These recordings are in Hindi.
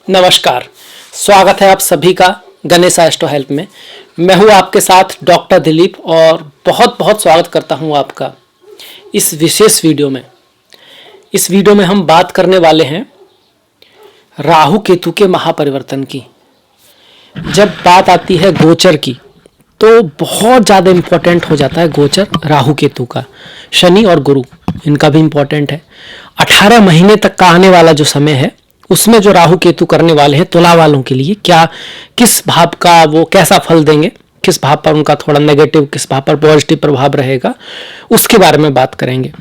नमस्कार, स्वागत है आप सभी का गणेश एस्ट्रो हेल्प में। मैं हूं आपके साथ डॉक्टर दिलीप और बहुत बहुत स्वागत करता हूं आपका इस विशेष वीडियो में। इस वीडियो में हम बात करने वाले हैं राहु केतु के महापरिवर्तन की। जब बात आती है गोचर की तो बहुत ज़्यादा इम्पोर्टेंट हो जाता है गोचर राहु केतु का। शनि और गुरु इनका भी इम्पोर्टेंट है। 18 महीने तक का आने वाला जो समय है उसमें जो राहु केतु करने वाले हैं तुला वालों के लिए क्या, किस भाव का वो कैसा फल देंगे, किस भाव पर उनका थोड़ा नेगेटिव, किस भाव पर पॉजिटिव प्रभाव रहेगा, उसके बारे में बात करेंगे।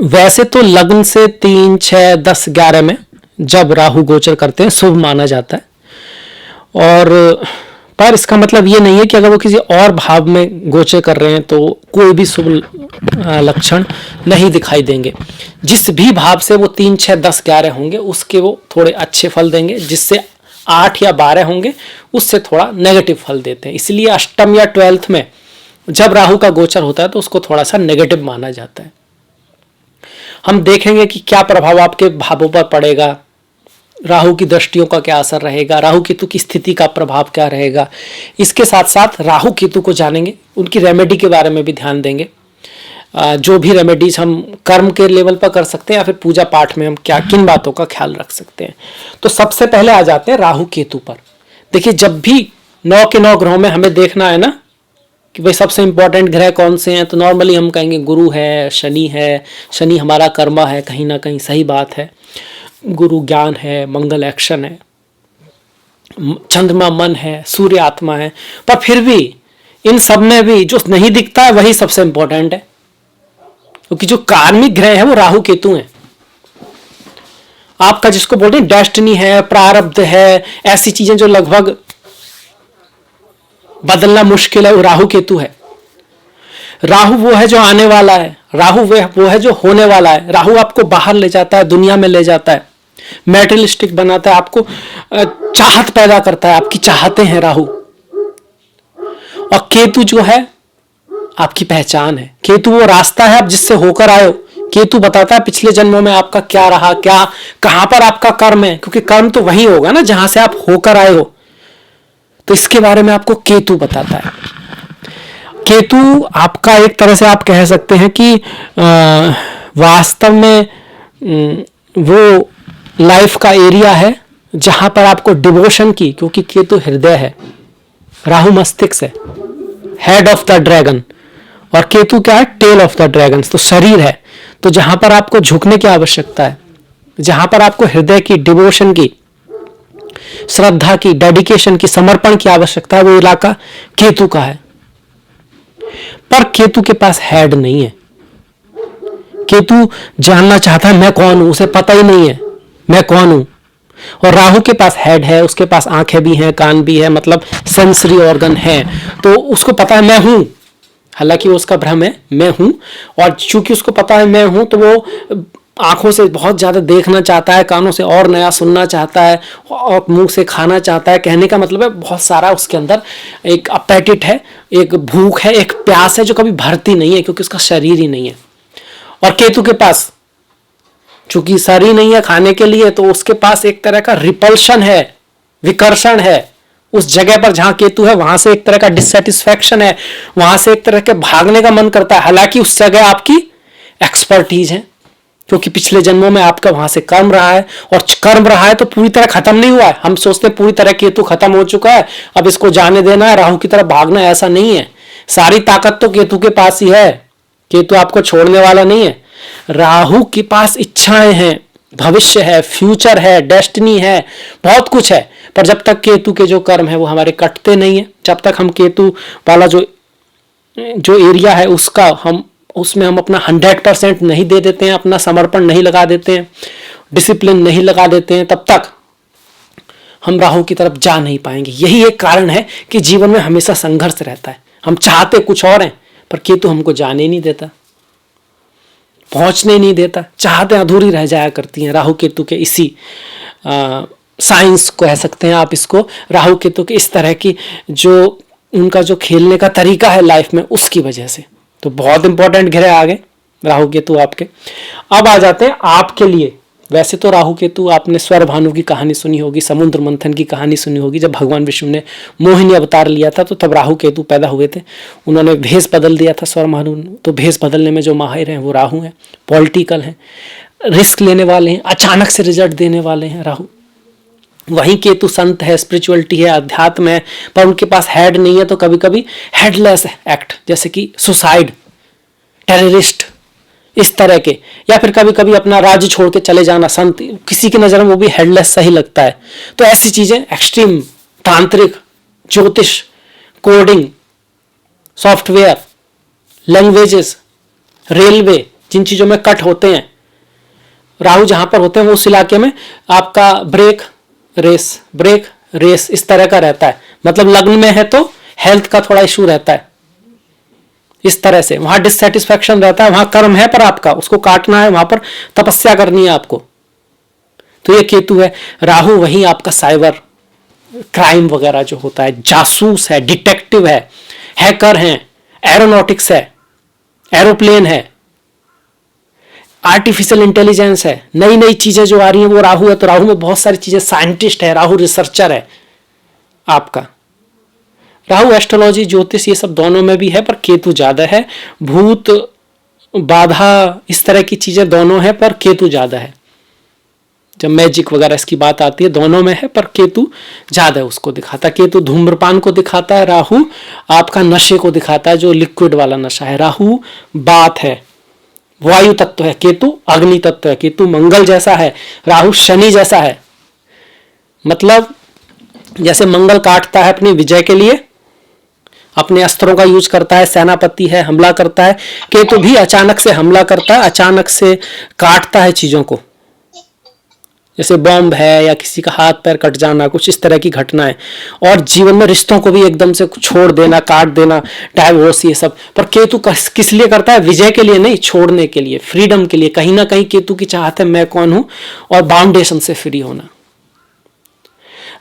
वैसे तो लग्न से 3, 6, 10, 11 में जब राहु गोचर करते हैं शुभ माना जाता है, और पर इसका मतलब ये नहीं है कि अगर वो किसी और भाव में गोचर कर रहे हैं तो कोई भी शुभ लक्षण नहीं दिखाई देंगे। जिस भी भाव से वो 3, 6, 10, 11 होंगे उसके वो थोड़े अच्छे फल देंगे, जिससे 8 या 12 होंगे उससे थोड़ा नेगेटिव फल देते हैं। इसलिए अष्टम या 12th में जब राहु का गोचर होता है तो उसको थोड़ा सा नेगेटिव माना जाता है। हम देखेंगे कि क्या प्रभाव आपके भावों पर पड़ेगा, राहु की दृष्टियों का क्या असर रहेगा, राहु केतु की स्थिति का प्रभाव क्या रहेगा। इसके साथ साथ राहु केतु को जानेंगे, उनकी रेमेडी के बारे में भी ध्यान देंगे। जो भी रेमेडीज हम कर्म के लेवल पर कर सकते हैं या फिर पूजा पाठ में हम क्या किन बातों का ख्याल रख सकते हैं। तो सबसे पहले आ जाते हैं राहु केतु पर। देखिए, जब भी 9 के 9 ग्रहों में हमें देखना है ना कि भाई सबसे इंपॉर्टेंट ग्रह कौन से हैं, तो नॉर्मली हम कहेंगे गुरु है, शनि हमारा कर्मा है, कहीं ना कहीं सही बात है। गुरु ज्ञान है, मंगल एक्शन है, चंद्रमा मन है, सूर्य आत्मा है। पर फिर भी इन सब में भी जो नहीं दिखता है वही सबसे इंपॉर्टेंट है, क्योंकि जो कार्मिक ग्रह है वो राहु केतु हैं। आपका जिसको बोलते हैं डेस्टिनी है, प्रारब्ध है, ऐसी चीजें जो लगभग बदलना मुश्किल है, वो राहु केतु है। राहु वो है जो आने वाला है, राहु वो है जो होने वाला है। राहु आपको बाहर ले जाता है, दुनिया में ले जाता है, मैटेरियलिस्टिक बनाता है, आपको चाहत पैदा करता है, आपकी चाहते हैं राहु। और केतु जो है आपकी पहचान है। केतु वो रास्ता है आप जिससे होकर आए हो। केतु बताता है पिछले जन्मों में आपका क्या रहा, क्या कहां पर आपका कर्म है, क्योंकि कर्म तो वही होगा ना जहां से आप होकर आए हो। तो इसके बारे में आपको केतु बताता है। केतु आपका एक तरह से आप कह सकते हैं कि वास्तव में वो लाइफ का एरिया है जहां पर आपको डिवोशन की, क्योंकि केतु हृदय है, राहु मस्तिष्क है, हेड ऑफ द ड्रैगन, और केतु क्या है, टेल ऑफ द ड्रैगन, तो शरीर है। तो जहां पर आपको झुकने की आवश्यकता है, जहां पर आपको हृदय की, डिवोशन की, श्रद्धा की, डेडिकेशन की, समर्पण की आवश्यकता है, वो इलाका केतु का है। पर केतु के पास हेड नहीं है। केतु जानना चाहता है मैं कौन हूं, उसे पता ही नहीं है मैं कौन हूं। और राहु के पास हेड है, उसके पास आंखें भी हैं, कान भी है, मतलब सेंसरी ऑर्गन है, तो उसको पता है मैं हूं। हालांकि उसका भ्रम है मैं हूं, और चूंकि उसको पता है मैं हूं तो वो आंखों से बहुत ज्यादा देखना चाहता है, कानों से और नया सुनना चाहता है, और मुंह से खाना चाहता है। कहने का मतलब है बहुत सारा उसके अंदर एक अपैटिट है, एक भूख है, एक प्यास है जो कभी भरती नहीं है, क्योंकि उसका शरीर ही नहीं है। और केतु के पास चूंकि शरीर नहीं है खाने के लिए, तो उसके पास एक तरह का रिपल्शन है, विकर्षण है। उस जगह पर जहां केतु है वहां से एक तरह का डिससेटिस्फैक्शन है, वहां से एक तरह के भागने का मन करता है। हालांकि उस जगह आपकी एक्सपर्टीज है, क्योंकि पिछले जन्मों में आपका वहां से कर्म रहा है, और कर्म रहा है तो पूरी तरह खत्म नहीं हुआ है। हम सोचते पूरी तरह केतु खत्म हो चुका है, अब इसको जाने देना है, राहु की तरफ भागना है, ऐसा नहीं है। सारी ताकत तो केतु के पास ही है, केतु आपको छोड़ने वाला नहीं है। राहु के पास इच्छाएं हैं, भविष्य है, फ्यूचर है, डेस्टिनी है, बहुत कुछ है। पर जब तक केतु के जो कर्म है वो हमारे कटते नहीं है, जब तक हम केतु वाला जो एरिया है उसमें हम अपना 100% नहीं दे देते हैं, अपना समर्पण नहीं लगा देते हैं, डिसिप्लिन नहीं लगा देते हैं, तब तक हम राहु की तरफ जा नहीं पाएंगे। यही एक कारण है कि जीवन में हमेशा संघर्ष रहता है। हम चाहते कुछ और हैं, पर केतु हमको जाने नहीं देता, पहुंचने नहीं देता। चाहते अधूरी रह जाया करती हैं। राहु केतु के इसी साइंस कह सकते हैं आप इसको, राहु केतु के इस तरह की जो उनका जो खेलने का तरीका है लाइफ में, उसकी वजह से। तो बहुत इंपॉर्टेंट ग्रह आ गए राहु केतु आपके। अब आ जाते हैं आपके लिए वैसे तो राहु केतु, आपने स्वर भानु की कहानी सुनी होगी, समुद्र मंथन की कहानी सुनी होगी। जब भगवान विष्णु ने मोहिनी अवतार लिया था तो तब राहु केतु पैदा हुए थे। उन्होंने भेष बदल दिया था स्वर भानु। तो भेष बदलने में जो माहिर हैं वो राहु हैं, पॉलिटिकल हैं, रिस्क लेने वाले हैं, अचानक से रिजल्ट देने वाले हैं राहु। वहीं केतु संत है, स्पिरिचुअलिटी है, अध्यात्म है, पर उनके पास हेड नहीं है, तो कभी कभी हेडलेस एक्ट, जैसे कि सुसाइड, टेररिस्ट, इस तरह के, या फिर कभी कभी अपना राज्य छोड़ के चले जाना। संत किसी की नजर में वो भी हेडलेस सही लगता है। तो ऐसी चीजें एक्सट्रीम, तांत्रिक, ज्योतिष, कोडिंग, सॉफ्टवेयर, लैंग्वेजेस, रेलवे, जिन चीजों में कट होते हैं, राहु जहां पर होते हैं वो उस इलाके में आपका ब्रेक रेस इस तरह का रहता है। मतलब लग्न में है तो हेल्थ का थोड़ा इशू रहता है, इस तरह से वहां डिससेटिस्फैक्शन रहता है। वहां कर्म है पर आपका उसको काटना है, वहां पर तपस्या करनी है आपको। तो ये केतु है। राहु वहीं आपका साइबर क्राइम वगैरह जो होता है, जासूस है, डिटेक्टिव है, हैकर है, एरोनॉटिक्स है, एरोप्लेन है, आर्टिफिशियल इंटेलिजेंस है, नई नई चीजें जो आ रही हैं वो राहु है। तो राहु में बहुत सारी चीजें, साइंटिस्ट है राहु, रिसर्चर है आपका। राहु एस्ट्रोलॉजी, ज्योतिष, ये सब दोनों में भी है, पर केतु ज्यादा है। भूत बाधा इस तरह की चीजें दोनों है, पर केतु ज्यादा है। जब मैजिक वगैरह इसकी बात आती है दोनों में है, पर केतु ज्यादा है, उसको दिखाता है। केतु धूम्रपान को दिखाता है, राहु आपका नशे को दिखाता है, जो लिक्विड वाला नशा है। राहु बात है, वायु तत्व है, केतु अग्नि तत्व है। केतु मंगल जैसा है, राहु शनि जैसा है। मतलब जैसे मंगल काटता है अपनी विजय के लिए, अपने अस्त्रों का यूज करता है, सेनापति है, हमला करता है। केतु भी अचानक से हमला करता है, अचानक से काटता है चीजों को, जैसे बॉम्ब है या किसी का हाथ पैर कट जाना, कुछ इस तरह की घटना है। और जीवन में रिश्तों को भी एकदम से छोड़ देना, काट देना, डाइवोर्स, ये सब। पर केतु किस लिए करता है? विजय के लिए नहीं, छोड़ने के लिए, फ्रीडम के लिए। कहीं ना कहीं केतु की चाहत है मैं कौन हूं, और बाउंडेशन से फ्री होना।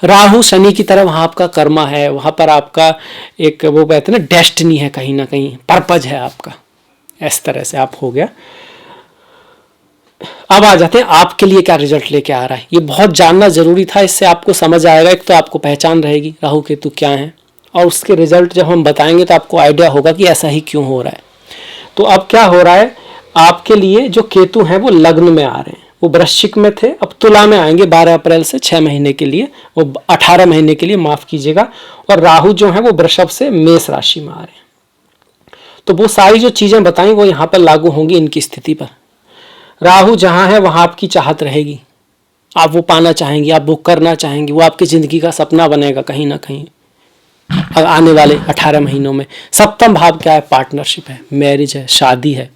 राहु शनि की तरह वहां आपका कर्मा है, वहां पर आपका एक वो कहते हैं ना डेस्टिनी है, कहीं ना कहीं पर्पज है आपका। इस तरह से आप हो गया। अब आ जाते हैं आपके लिए क्या रिजल्ट लेके आ रहा है। ये बहुत जानना जरूरी था, इससे आपको समझ आएगा। एक तो आपको पहचान रहेगी राहु केतु क्या है, और उसके रिजल्ट जब हम बताएंगे तो आपको आइडिया होगा कि ऐसा ही क्यों हो रहा है। तो अब क्या हो रहा है आपके लिए, जो केतु हैं वो लग्न में आ रहे हैं। वो वृश्चिक में थे, अब तुला में आएंगे 12 अप्रैल से 6 महीने के लिए, वो 18 महीने के लिए, माफ कीजिएगा। और राहु जो है वो वृषभ से मेष राशि में आ रहे हैं। तो वो सारी जो चीजें बताई वो यहाँ पर लागू होंगी इनकी स्थिति पर। राहु जहां है वहां आपकी चाहत रहेगी, आप वो पाना चाहेंगे, आप वो करना चाहेंगे, वो आपकी जिंदगी का सपना बनेगा कहीं ना कहीं आने वाले 18 महीनों में। सप्तम भाव क्या है? पार्टनरशिप है, मैरिज है, शादी है,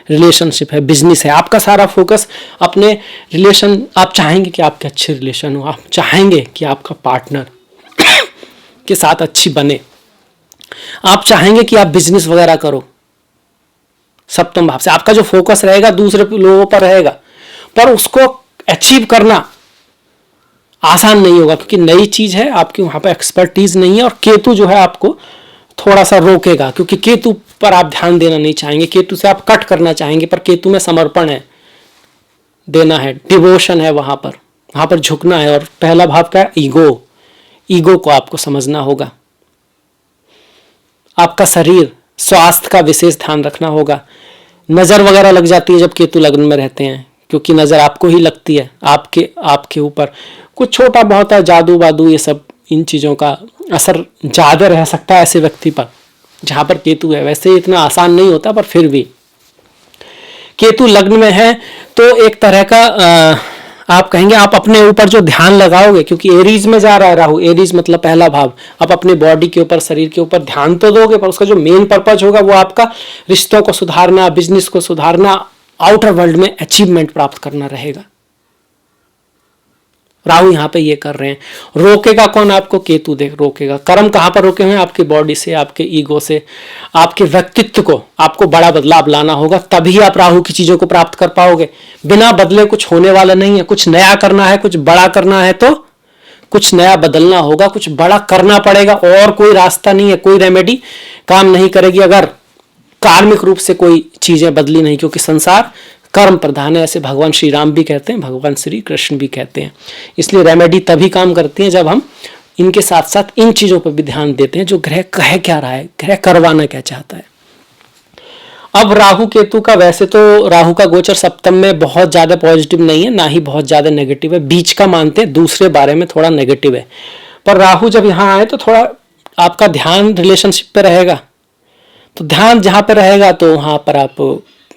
रिलेशनशिप है, बिजनेस है। आपका सारा फोकस अपने रिलेशन, आप चाहेंगे कि आपके अच्छे रिलेशन हो, आप चाहेंगे कि आपका पार्टनर के साथ अच्छी बने, आप चाहेंगे कि आप बिजनेस वगैरह करो। सप्तम भाव से आपका जो फोकस रहेगा दूसरे लोगों पर रहेगा, पर उसको अचीव करना आसान नहीं होगा, क्योंकि नई चीज है, आपकी वहां पर एक्सपर्टीज नहीं है। और केतु जो है आपको थोड़ा सा रोकेगा, क्योंकि केतु पर आप ध्यान देना नहीं चाहेंगे, केतु से आप कट करना चाहेंगे। पर केतु में समर्पण है, देना है, डिवोशन है, वहां पर झुकना है। और पहला भाव क्या है? ईगो को आपको समझना होगा। आपका शरीर, स्वास्थ्य का विशेष ध्यान रखना होगा। नजर वगैरह लग जाती है जब केतु लग्न में रहते हैं, क्योंकि नजर आपको ही लगती है, आपके ऊपर कुछ छोटा बहुत है, जादू वादू, ये सब, इन चीजों का असर ज्यादा रह सकता है ऐसे व्यक्ति पर जहां पर केतु है। वैसे इतना आसान नहीं होता, पर फिर भी केतु लग्न में है तो एक तरह का आप कहेंगे आप अपने ऊपर जो ध्यान लगाओगे, क्योंकि एरीज में जा रहा है राहु, एरीज मतलब पहला भाव। आप अपने बॉडी के ऊपर, शरीर के ऊपर ध्यान तो दोगे, पर उसका जो मेन पर्पज होगा वो आपका रिश्तों को सुधारना, बिजनेस को सुधारना, आउटर वर्ल्ड में अचीवमेंट प्राप्त करना रहेगा। राहु यहाँ पे ये कर रहे हैं। रोकेगा कौन आपको? केतु देख रोकेगा। कर्म कहाँ पर रोके हुए हैं? आपकी बॉडी से, आपके ईगो से, आपके व्यक्तित्व को। आपको बड़ा बदलाव लाना होगा, तभी आप राहु की चीजों को प्राप्त कर पाओगे। बिना बदले कुछ होने वाला नहीं है। कुछ नया करना है, कुछ बड़ा करना है, तो कुछ नया बदलना होगा, कुछ बड़ा करना पड़ेगा। और कोई रास्ता नहीं है, कोई रेमेडी काम नहीं करेगी अगर कार्मिक रूप से कोई चीजें बदली नहीं, क्योंकि संसार कर्म प्रधान है, ऐसे भगवान श्री राम भी कहते हैं, भगवान श्री कृष्ण भी कहते हैं। इसलिए रेमेडी तभी काम करती है जब हम इनके साथ साथ इन चीजों पर भी ध्यान देते हैं, जो ग्रह कह क्या रहा है, ग्रह करवाना क्या चाहता है। अब राहु केतु का, वैसे तो राहु का गोचर सप्तम में बहुत ज्यादा पॉजिटिव नहीं है, ना ही बहुत ज्यादा नेगेटिव है, बीच का मानते हैं, दूसरे बारे में थोड़ा नेगेटिव है। पर राहु जब यहाँ आए तो थोड़ा आपका ध्यान रिलेशनशिप पे रहेगा, तो ध्यान जहां पे रहेगा तो वहां पर आप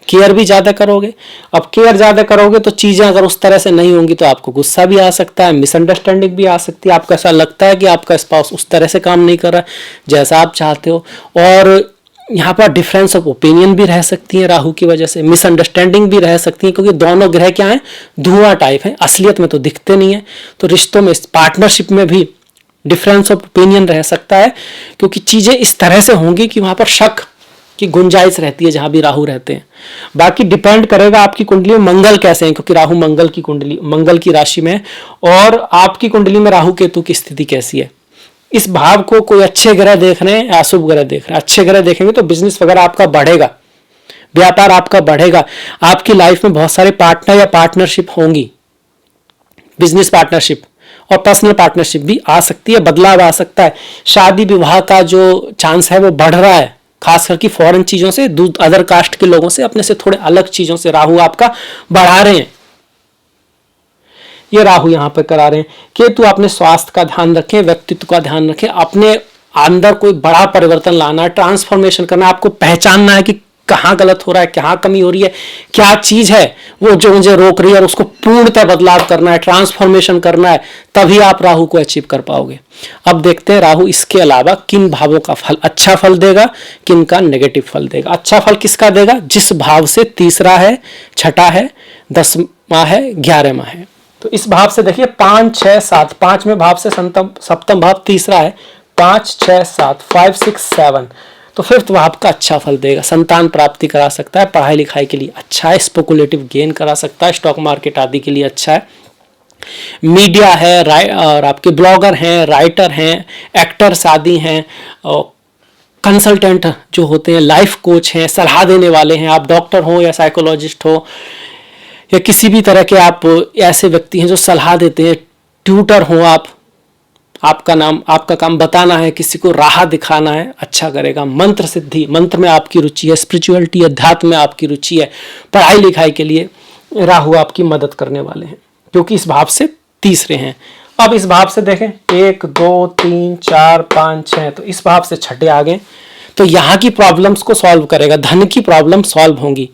केयर भी ज्यादा करोगे। अब केयर ज्यादा करोगे तो चीजें अगर उस तरह से नहीं होंगी तो आपको गुस्सा भी आ सकता है, मिसअंडरस्टैंडिंग भी आ सकती है, आपको ऐसा लगता है कि आपका स्पाउस उस तरह से काम नहीं कर रहा है जैसा आप चाहते हो, और यहाँ पर डिफरेंस ऑफ ओपिनियन भी रह सकती है राहु की वजह से, मिसअंडरस्टैंडिंग भी रह सकती है, क्योंकि दोनों ग्रह क्या है, धुआं टाइप है, असलियत में तो दिखते नहीं है। तो रिश्तों में, पार्टनरशिप में भी डिफरेंस ऑफ ओपिनियन रह सकता है, क्योंकि चीजें इस तरह से होंगी कि वहां पर शक की गुंजाइश रहती है जहां भी राहु रहते हैं। बाकी डिपेंड करेगा आपकी कुंडली में मंगल कैसे हैं, क्योंकि राहु मंगल की कुंडली, मंगल की राशि में है, और आपकी कुंडली में राहु केतु की स्थिति कैसी है। इस भाव को कोई अच्छे ग्रह देख रहे हैं या अशुभ ग्रह देख रहे हैं, अच्छे ग्रह देखेंगे तो बिजनेस वगैरह आपका बढ़ेगा, व्यापार आपका बढ़ेगा, आपकी लाइफ में बहुत सारे पार्टनर या पार्टनरशिप होंगी, बिजनेस पार्टनरशिप और पर्सनल पार्टनरशिप भी आ सकती है, बदलाव आ सकता है, शादी विवाह का जो चांस है वो बढ़ रहा है, खास करके फॉरेन चीजों से, अदर कास्ट के लोगों से, अपने से थोड़े अलग चीजों से राहु आपका बढ़ा रहे हैं, ये राहु यहां पर करा रहे हैं। केतु अपने स्वास्थ्य का ध्यान रखें, व्यक्तित्व का ध्यान रखें, अपने अंदर कोई बड़ा परिवर्तन लाना है, ट्रांसफॉर्मेशन करना है, आपको पहचानना है कि कहां गलत हो रहा है, कहां कमी हो रही है, क्या चीज है वो जो मुझे रोक रही है, और उसको पूर्णतः बदलाव करना है, ट्रांसफॉर्मेशन करना है, तभी आप राहु को अचीव कर पाओगे। अब देखते हैं राहु इसके अलावा किन भावों का फल अच्छा फल देगा, किन का नेगेटिव फल देगा। अच्छा फल किसका देगा, जिस भाव से तीसरा है, छठा है, 10वां है, 11वां है। तो इस भाव से देखिए 5, 6, 7, 5वें भाव से सप्तम भाव तीसरा है, 5, 6, 7, 5, 6, 7, तो फिफ्थ भाव का अच्छा फल देगा, संतान प्राप्ति करा सकता है, पढ़ाई लिखाई के लिए अच्छा है, स्पेकुलेटिव गेन करा सकता है, स्टॉक मार्केट आदि के लिए अच्छा है, मीडिया है, और आपके ब्लॉगर हैं, राइटर हैं, एक्टर्स आदि हैं, कंसल्टेंट जो होते हैं, लाइफ कोच हैं, सलाह देने वाले हैं, आप डॉक्टर हो या साइकोलॉजिस्ट हो या किसी भी तरह के आप ऐसे व्यक्ति हैं जो सलाह देते हैं, ट्यूटर हो आप, आपका काम बताना है, किसी को राह दिखाना है, अच्छा करेगा। मंत्र सिद्धि, मंत्र में आपकी रुचि है, स्पिरिचुअलिटी अध्यात्म में आपकी रुचि है, पढ़ाई लिखाई के लिए राहु आपकी मदद करने वाले हैं, क्योंकि इस भाव से तीसरे हैं। अब इस भाव से देखें 1, 2, 3, 4, 5, 6, तो इस भाव से छठे आ गए, तो यहाँ की प्रॉब्लम्स को सॉल्व करेगा, धन की प्रॉब्लम सॉल्व होंगी,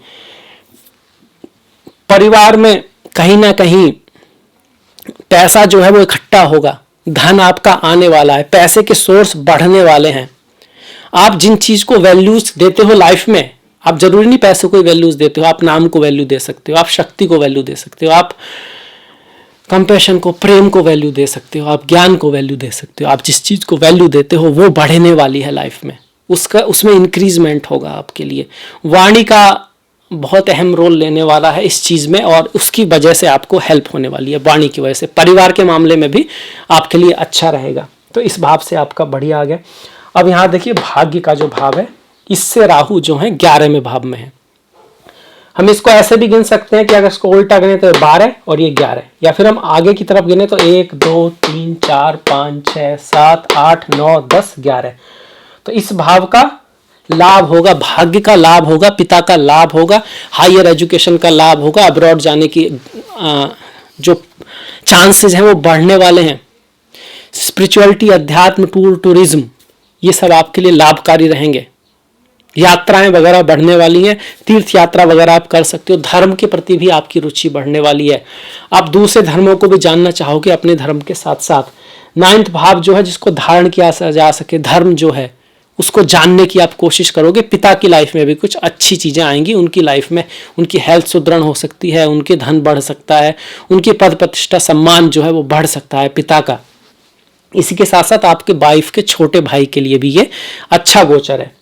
परिवार में कहीं ना कहीं पैसा जो है वो इकट्ठा होगा, धन आपका आने वाला है, पैसे के सोर्स बढ़ने वाले हैं। आप जिन चीज को वैल्यूज देते हो लाइफ में, आप जरूरी नहीं पैसे को वैल्यूज देते हो, आप नाम को वैल्यू दे सकते हो, आप शक्ति को वैल्यू दे सकते हो, आप कंपैशन को, प्रेम को वैल्यू दे सकते हो, आप ज्ञान को वैल्यू दे सकते हो। आप जिस चीज को वैल्यू देते हो वो बढ़ने वाली है लाइफ में, उसमें इंक्रीजमेंट होगा आपके लिए। वाणी का बहुत अहम रोल लेने वाला है इस चीज में, और उसकी वजह से आपको हेल्प होने वाली है, वाणी की वजह से। परिवार के मामले में भी आपके लिए अच्छा रहेगा, तो इस भाव से आपका बढ़िया आ गया। अब यहाँ देखिए भाग्य का जो भाव है, इससे राहु जो है 11वें भाव में है। हम इसको ऐसे भी गिन सकते हैं कि अगर इसको उल्टा गिने तो 12 और ये 11, या फिर हम आगे की तरफ गिने तो 1, 2, 3, 4, 5, 6, 7, 8, 9, 10, 11। तो इस भाव का लाभ होगा, भाग्य का लाभ होगा, पिता का लाभ होगा, हायर एजुकेशन का लाभ होगा, अब्रॉड जाने की जो चांसेस हैं वो बढ़ने वाले हैं। स्पिरिचुअलिटी, अध्यात्म, टूरिज्म, ये सब आपके लिए लाभकारी रहेंगे। यात्राएं वगैरह बढ़ने वाली हैं, तीर्थ यात्रा वगैरह आप कर सकते हो, धर्म के प्रति भी आपकी रुचि बढ़ने वाली है, आप दूसरे धर्मों को भी जानना चाहोगे अपने धर्म के साथ साथ। 9वां भाव जो है, जिसको धारण किया जा सके, धर्म जो है उसको जानने की आप कोशिश करोगे। पिता की लाइफ में भी कुछ अच्छी चीजें आएंगी, उनकी लाइफ में उनकी हेल्थ सुदृढ़ हो सकती है, उनके धन बढ़ सकता है, उनकी पद प्रतिष्ठा सम्मान जो है वो बढ़ सकता है पिता का। इसी के साथ साथ आपके वाइफ के छोटे भाई के लिए भी ये अच्छा गोचर है।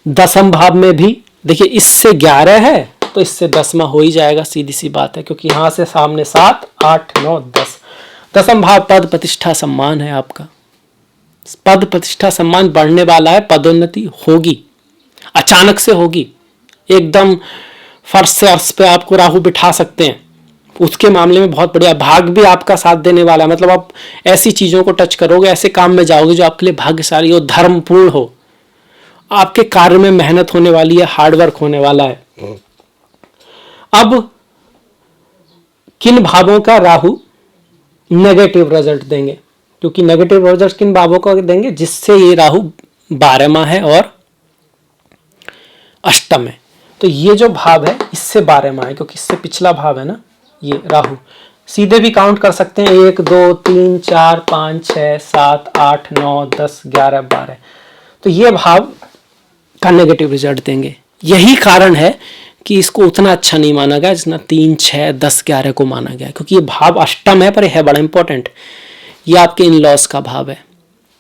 10वें भाव में भी देखिए, इससे 11 है तो इससे 10वां हो ही जाएगा, सीधी सी बात है, क्योंकि यहां से सामने 7, 8, 9, 10। 10वां भाव पद प्रतिष्ठा सम्मान है आपका, पद प्रतिष्ठा सम्मान बढ़ने वाला है, पदोन्नति होगी, अचानक से होगी, एकदम फर्श से अर्श पे आपको राहु बिठा सकते हैं, उसके मामले में बहुत बढ़िया। भाग भी आपका साथ देने वाला है, मतलब आप ऐसी चीजों को टच करोगे, ऐसे काम में जाओगे जो आपके लिए भाग्यशाली हो, धर्मपूर्ण हो, आपके कार्य में मेहनत होने वाली है, हार्डवर्क होने वाला है। अब किन भावों का राहु नेगेटिव रिजल्ट देंगे, क्योंकि नेगेटिव रिजल्ट किन भावों का देंगे, जिससे ये राहु 12वां है और अष्टम है। तो ये जो भाव है इससे 12वां है, क्योंकि इससे पिछला भाव है ना ये राहु। सीधे भी काउंट कर सकते हैं, 1 2 3 4 5 6 7 8 9 10 11 12। तो ये भाव का नेगेटिव रिजल्ट देंगे। यही कारण है कि इसको उतना अच्छा नहीं माना गया जितना 3 6 10 11 को माना गया, क्योंकि ये भाव अष्टम है, पर यह है बड़ा इंपॉर्टेंट। ये आपके इन लॉस का भाव है।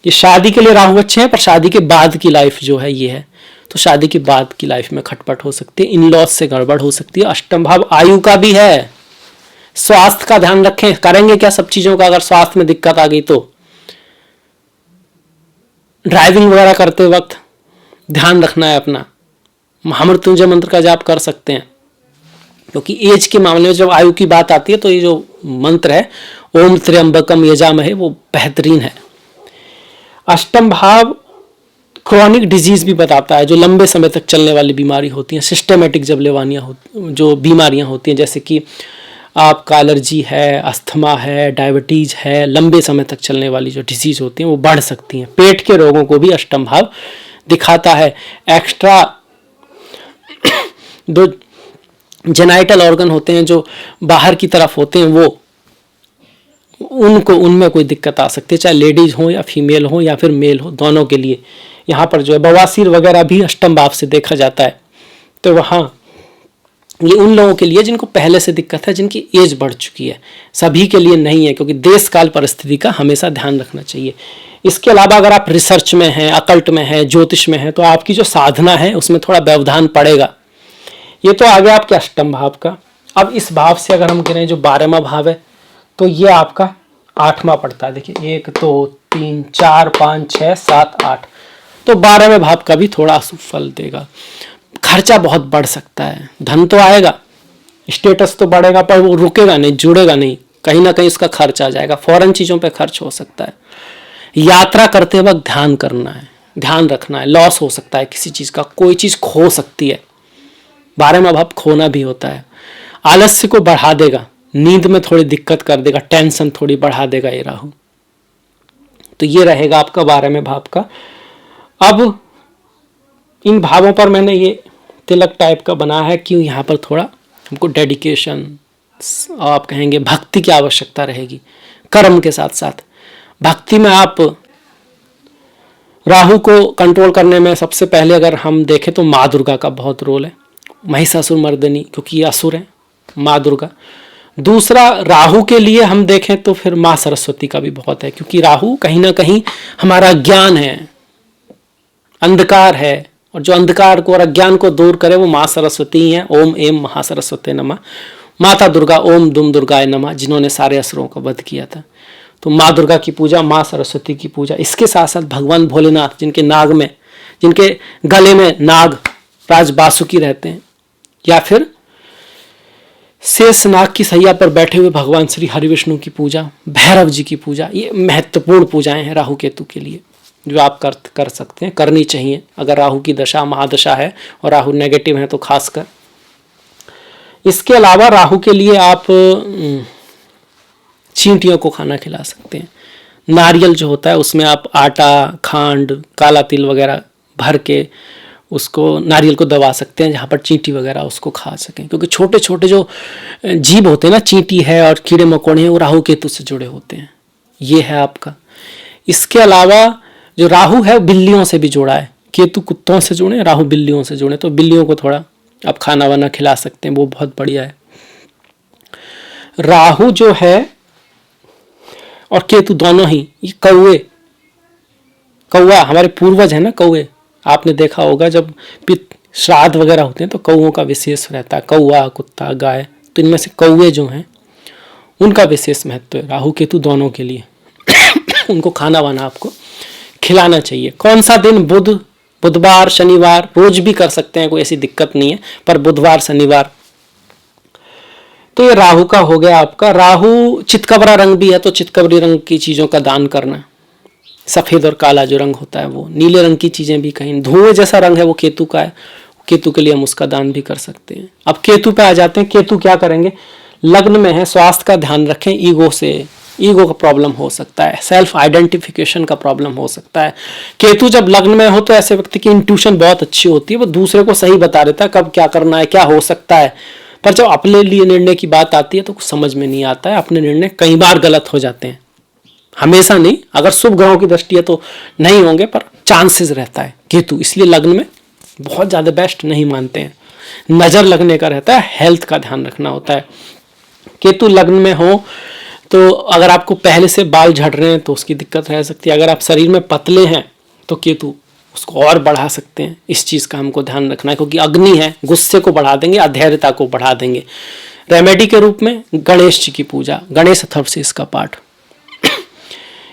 ये शादी के लिए राहु अच्छे हैं, पर शादी के बाद की लाइफ जो है ये है, तो शादी के बाद की लाइफ में खटपट हो सकती है, इन लॉस से गड़बड़ हो सकती है। अष्टम भाव आयु का भी है। स्वास्थ्य का ध्यान रखें, करेंगे क्या सब चीजों का, अगर स्वास्थ्य में दिक्कत आ गई तो ड्राइविंग वगैरह करते वक्त ध्यान रखना है अपना। महामृत्युंजय मंत्र का जाप कर सकते हैं, क्योंकि एज के मामले में जब आयु की बात आती है तो ये जो मंत्र है ओम त्र्यंबकम यजामहे वो बेहतरीन है। अष्टम भाव क्रॉनिक डिजीज भी बताता है, जो लंबे समय तक चलने वाली बीमारी होती हैं, सिस्टमेटिक जब लेवानियाँ जो बीमारियाँ होती हैं, जैसे कि आपका एलर्जी है, अस्थमा है, डायबिटीज है, लंबे समय तक चलने वाली जो डिजीज होती हैं वो बढ़ सकती हैं। पेट के रोगों को भी अष्टम भाव दिखाता है। एक्स्ट्रा दो जेनाइटल ऑर्गन होते हैं जो बाहर की तरफ होते हैं, वो उनको उनमें कोई दिक्कत आ सकती है, चाहे लेडीज हो या फीमेल हो या फिर मेल हो, दोनों के लिए। यहाँ पर जो है बवासीर वगैरह भी अष्टम भाव से देखा जाता है। तो वहाँ ये उन लोगों के लिए जिनको पहले से दिक्कत है, जिनकी एज बढ़ चुकी है, सभी के लिए नहीं है, क्योंकि देश काल परिस्थिति का हमेशा ध्यान रखना चाहिए। इसके अलावा अगर आप रिसर्च में हैं, अकल्ट में हैं, ज्योतिष में हैं, तो आपकी जो साधना है उसमें थोड़ा व्यवधान पड़ेगा। ये तो आ गया आपके अष्टम भाव का। अब इस भाव से अगर हम गिने जो 12वां भाव है, तो ये आपका 8वां पड़ता है। देखिए 1 2 3 4 5 6 7 8, तो 12वें भाव का भी थोड़ा अशुभ फल देगा। खर्चा बहुत बढ़ सकता है, धन तो आएगा, स्टेटस तो बढ़ेगा, पर वो रुकेगा नहीं, जुड़ेगा नहीं, कहीं ना कहीं उसका खर्च आ जाएगा, फॉरेन चीजों पे खर्च हो सकता है। यात्रा करते वक्त ध्यान करना है, ध्यान रखना है, लॉस हो सकता है किसी चीज का, कोई चीज खो सकती है। 12वां भाव खोना भी होता है। आलस्य को बढ़ा देगा, नींद में थोड़ी दिक्कत कर देगा, टेंशन थोड़ी बढ़ा देगा ये राहु। तो ये रहेगा आपका 12वें भाव का। अब इन भावों पर मैंने ये तिलक टाइप का बना है, क्यों यहाँ पर थोड़ा हमको डेडिकेशन, आप कहेंगे भक्ति की आवश्यकता रहेगी। कर्म के साथ साथ भक्ति में आप राहु को कंट्रोल करने में सबसे पहले अगर हम देखें तो माँ दुर्गा का बहुत रोल है, महिषासुर मर्दिनी, क्योंकि ये असुर है, माँ दुर्गा। दूसरा राहु के लिए हम देखें तो फिर माँ सरस्वती का भी बहुत है, क्योंकि राहु कहीं ना कहीं हमारा ज्ञान है, अंधकार है, और जो अंधकार को और अज्ञान को दूर करे वो माँ सरस्वती ही है। ओम एम महासरस्वती नमः। माता दुर्गा ओम दुम दुर्गाय नमः, जिन्होंने सारे असुरों का वध किया था। तो माँ दुर्गा की पूजा, माँ सरस्वती की पूजा, इसके साथ साथ भगवान भोलेनाथ, जिनके नाग में, जिनके गले में नाग राज बासुकी रहते हैं, या फिर शेष नाग की सैया पर बैठे हुए भगवान श्री हरि विष्णु की पूजा, भैरव जी की पूजा, ये महत्वपूर्ण पूजाएं हैं राहु केतु के लिए, जो आप कर सकते हैं, करनी चाहिए अगर राहु की दशा महादशा है और राहु नेगेटिव है तो खासकर। इसके अलावा राहु के लिए आप चींटियों को खाना खिला सकते हैं। नारियल जो होता है उसमें आप आटा, खांड, काला तिल वगैरह भर के उसको, नारियल को दबा सकते हैं, जहाँ पर चींटी वगैरह उसको खा सकें, क्योंकि छोटे छोटे जो जीव होते हैं ना, चींटी है और कीड़े मकोड़े हैं, वो राहु केतु से जुड़े होते हैं। ये है आपका। इसके अलावा जो राहु है बिल्लियों से भी जुड़ा है, केतु कुत्तों से जुड़े, राहु बिल्लियों से जुड़े, तो बिल्लियों को थोड़ा आप खाना वाना खिला सकते हैं, वो बहुत बढ़िया है। राहु जो है और केतु दोनों ही, ये कौवा हमारे पूर्वज है ना, कौवे, आपने देखा होगा जब श्राद्ध वगैरह होते हैं तो कौओं का विशेष रहता है, कौवा, कुत्ता, गाय, तो इनमें से कौवे जो हैं उनका विशेष महत्व है राहु केतु दोनों के लिए। उनको खाना वाना आपको खिलाना चाहिए। कौन सा दिन? बुधवार, शनिवार, रोज भी कर सकते हैं, कोई ऐसी दिक्कत नहीं है, पर बुधवार शनिवार तो ये राहु का हो गया आपका। राहु चितकबरा रंग भी है, तो चितकबरी रंग की चीजों का दान करना। सफेद और काला जो रंग होता है वो, नीले रंग की चीजें भी, कहीं धुएं जैसा रंग है वो केतु का है, केतु के लिए हम उसका दान भी कर सकते हैं। अब केतु पे आ जाते हैं। केतु क्या करेंगे, लग्न में है, स्वास्थ्य का ध्यान रखें। ईगो का प्रॉब्लम हो सकता है, सेल्फ आइडेंटिफिकेशन का प्रॉब्लम हो सकता है। केतु जब लग्न में हो तो ऐसे व्यक्ति की इंट्यूशन बहुत अच्छी होती है, वो दूसरे को सही बता देता है कब क्या करना है, क्या हो सकता है। पर जब अपने लिए निर्णय की बात आती है तो कुछ समझ में नहीं आता है, अपने निर्णय कई बार गलत हो जाते हैं। हमेशा नहीं, अगर शुभ ग्रहों की दृष्टि है तो नहीं होंगे, पर चांसेस रहता है केतु, इसलिए लग्न में बहुत ज्यादा बेस्ट नहीं मानते हैं। नजर लगने का रहता है, हेल्थ का ध्यान रखना होता है। केतु लग्न में हो तो अगर आपको पहले से बाल झड़ रहे हैं तो उसकी दिक्कत रह सकती है। अगर आप शरीर में पतले हैं तो केतु उसको और बढ़ा सकते हैं। इस चीज का हमको ध्यान रखना है, क्योंकि अग्नि है, गुस्से को बढ़ा देंगे, अधैर्यता को बढ़ा देंगे। रेमेडी के रूप में गणेश जी की पूजा, गणेश अथर्वशीष का पाठ।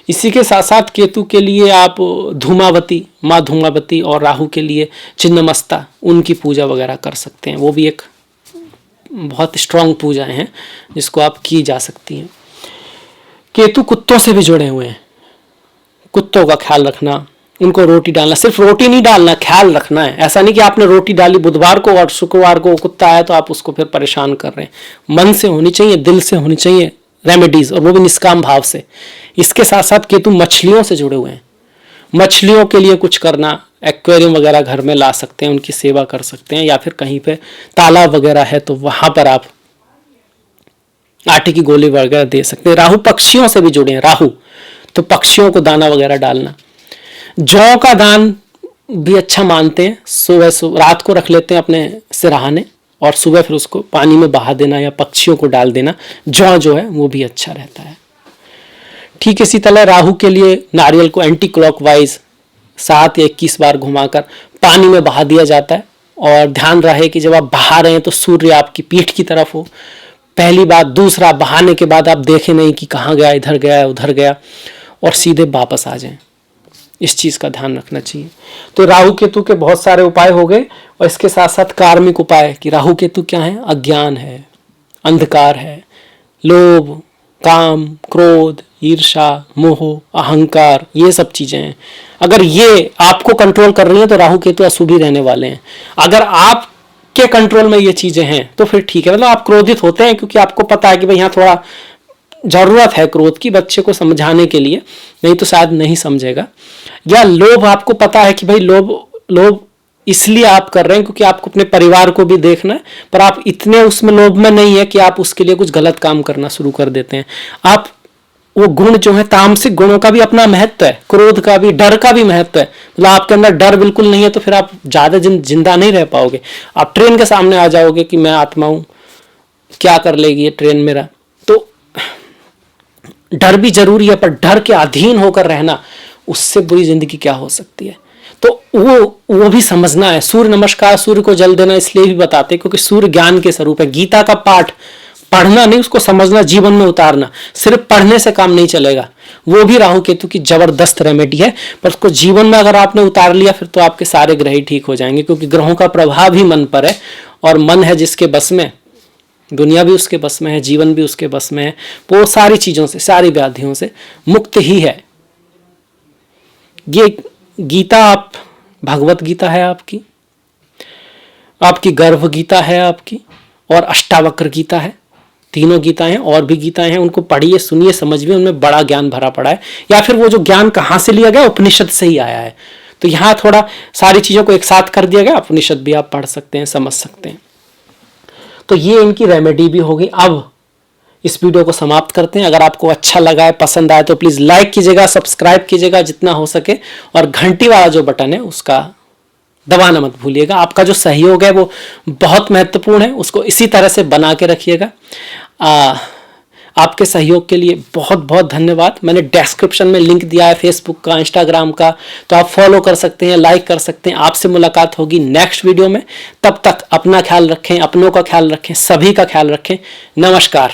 इसी के साथ साथ केतु के लिए आप धूमावती, माँ धूमावती, और राहु के लिए छिन्नमस्ता, उनकी पूजा वगैरह कर सकते हैं। वो भी एक बहुत स्ट्रांग पूजाएं हैं जिसको आप की जा सकती हैं। केतु कुत्तों से भी जुड़े हुए हैं, कुत्तों का ख्याल रखना, उनको रोटी डालना। सिर्फ रोटी नहीं डालना, ख्याल रखना है। ऐसा नहीं कि आपने रोटी डाली बुधवार को और शुक्रवार को कुत्ता आया तो आप उसको फिर परेशान कर रहे हैं। मन से होनी चाहिए, दिल से होनी चाहिए रेमेडीज, और वो भी निष्काम भाव से। इसके साथ साथ केतु मछलियों से जुड़े हुए हैं, मछलियों के लिए कुछ करना, एक्वेरियम वगैरह घर में ला सकते हैं, उनकी सेवा कर सकते हैं, या फिर कहीं पे तालाब वगैरह है तो वहां पर आप आटे की गोली वगैरह दे सकते हैं। राहु पक्षियों से भी जुड़े हैं, राहु तो पक्षियों को दाना वगैरह डालना। जौ का दान भी अच्छा मानते हैं, सुबह रात को रख लेते हैं अपने सिरहाने, और सुबह फिर उसको पानी में बहा देना या पक्षियों को डाल देना। जौ जो है वो भी अच्छा रहता है। ठीक इसी तरह राहु के लिए नारियल को एंटी क्लॉकवाइज 7 या 21 बार घुमाकर पानी में बहा दिया जाता है। और ध्यान रहे कि जब आप बहा रहे हैं तो सूर्य आपकी पीठ की तरफ हो, पहली बात। दूसरा, बहाने के बाद आप देखें नहीं कि कहाँ गया, इधर गया उधर गया, और सीधे वापस आ जाएं। इस चीज का ध्यान रखना चाहिए। तो राहु केतु के बहुत सारे उपाय हो गए, और इसके साथ साथ कार्मिक उपाय कि राहु केतु क्या है, अज्ञान है, अंधकार है, लोभ, काम, क्रोध, ईर्षा, मोह, अहंकार, ये सब चीजें हैं। अगर ये आपको कंट्रोल कर रही हैं तो राहु केतु अशुभ ही रहने वाले हैं। अगर आपके कंट्रोल में ये चीजें हैं तो फिर ठीक है, मतलब आप क्रोधित होते हैं क्योंकि आपको पता है कि भाई यहाँ थोड़ा जरूरत है क्रोध की बच्चे को समझाने के लिए, नहीं तो शायद नहीं समझेगा। या लोभ, आपको पता है कि भाई लोभ इसलिए आप कर रहे हैं क्योंकि आपको अपने परिवार को भी देखना है, पर आप इतने उसमें लोभ में नहीं है कि आप उसके लिए कुछ गलत काम करना शुरू कर देते हैं। आप वो गुण जो है, तामसिक गुणों का भी अपना महत्व है, क्रोध का भी, डर का भी महत्व है। मतलब आपके अंदर डर बिल्कुल नहीं है तो फिर आप ज्यादा जिंदा नहीं रह पाओगे। आप ट्रेन के सामने आ जाओगे कि मैं आत्मा हूं, क्या कर लेगी ये ट्रेन मेरा। तो डर भी जरूरी है, पर डर के अधीन होकर रहना, उससे बुरी जिंदगी क्या हो सकती है। तो वो भी समझना है। सूर्य नमस्कार, सूर्य को जल देना इसलिए भी बताते क्योंकि सूर्य ज्ञान के स्वरूप है। गीता का पाठ पढ़ना नहीं, उसको समझना, जीवन में उतारना। सिर्फ पढ़ने से काम नहीं चलेगा, वो भी राहु केतु की जबरदस्त रेमेडी है, पर उसको जीवन में अगर आपने उतार लिया फिर तो आपके सारे ग्रह ही ठीक हो जाएंगे, क्योंकि ग्रहों का प्रभाव ही मन पर है, और मन है जिसके बस में, दुनिया भी उसके बस में है, जीवन भी उसके बस में है। वो सारी चीजों से, सारी व्याधियों से मुक्त ही है। ये गीता, आप भगवत गीता है आपकी गर्भ गीता है आपकी, और अष्टावक्र गीता है। तीनों गीताएं, और भी गीताएं हैं, उनको पढ़िए, सुनिए, समझिए, उनमें बड़ा ज्ञान भरा पड़ा है। या फिर वो जो ज्ञान कहाँ से लिया गया, उपनिषद से ही आया है। तो यहाँ थोड़ा सारी चीजों को एक साथ कर दिया गया, उपनिषद भी आप पढ़ सकते हैं, समझ सकते हैं। तो ये इनकी रेमेडी भी होगी। अब इस वीडियो को समाप्त करते हैं। अगर आपको अच्छा लगा है, पसंद आए तो प्लीज लाइक कीजिएगा, सब्सक्राइब कीजिएगा जितना हो सके, और घंटी वाला जो बटन है उसका दबाना मत भूलिएगा। आपका जो सहयोग है वो बहुत महत्वपूर्ण है, उसको इसी तरह से बना के रखिएगा। आपके सहयोग के लिए बहुत बहुत धन्यवाद। मैंने डिस्क्रिप्शन में लिंक दिया है फेसबुक का, इंस्टाग्राम का, तो आप फॉलो कर सकते हैं, लाइक कर सकते हैं। आपसे मुलाकात होगी नेक्स्ट वीडियो में। तब तक अपना ख्याल रखें, अपनों का ख्याल रखें, सभी का ख्याल रखें। नमस्कार।